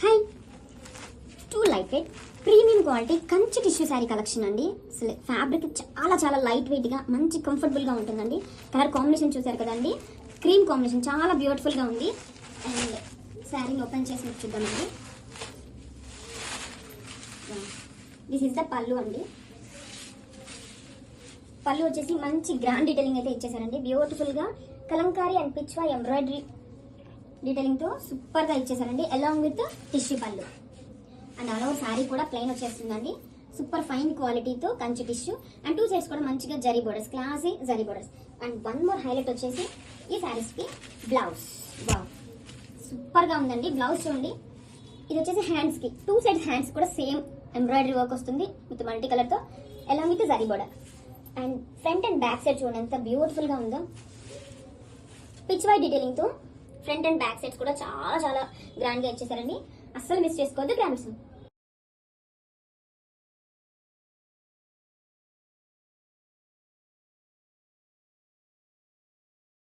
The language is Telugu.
High two light weight premium quality Kanchi tissue sari collection అండి. అసలు ఫ్యాబ్రిక్ చాలా చాలా లైట్ వెయిట్గా మంచి కంఫర్టబుల్గా ఉంటుందండి. కలర్ కాంబినేషన్ చూసారు కదండి, క్రీమ్ కాంబినేషన్ చాలా బ్యూటిఫుల్గా ఉంది. అండ్ శారీని ఓపెన్ చేసి చూద్దామండి. దిస్ ఇస్ ద పళ్ళు అండి. పళ్ళు వచ్చేసి మంచి గ్రాండ్ డీటెయిలింగ్ అయితే ఇచ్చేసారండి. బ్యూటిఫుల్గా కలంకారీ అండ్ పిచ్వా ఎంబ్రాయిడరీ డీటెయిలింగ్తో సూపర్గా ఇచ్చేసారండి, అలాంగ్ విత్ టిష్యూ పళ్ళు. అండ్ ఆల్ ఓవర్ శారీ కూడా ప్లెయిన్ వచ్చేస్తుందండి. సూపర్ ఫైన్ క్వాలిటీతో Kanchi tissue and two sides కూడా మంచిగా zari borders, classy zari borders. And one more highlight వచ్చేసి ఈ శారీస్కి బ్లౌజ్. వావ్, సూపర్గా ఉందండి. బ్లౌజ్ చూడండి, ఇది వచ్చేసి హ్యాండ్స్కి టూ సైడ్స్ హ్యాండ్స్ కూడా సేమ్ ఎంబ్రాయిడరీ వర్క్ వస్తుంది విత్ మల్టీ కలర్తో, along with zari border. And front and back side చూడండి ఎంత బ్యూటిఫుల్గా ఉందో. పిచ్ వై డీటెయిలింగ్తో ఫ్రంట్ అండ్ బ్యాక్ సైడ్స్ కూడా చాలా చాలా గ్రాండ్గా ఇచ్చేసారండి. అస్సలు మిస్ చేసుకోవద్దు గ్రామ్స్.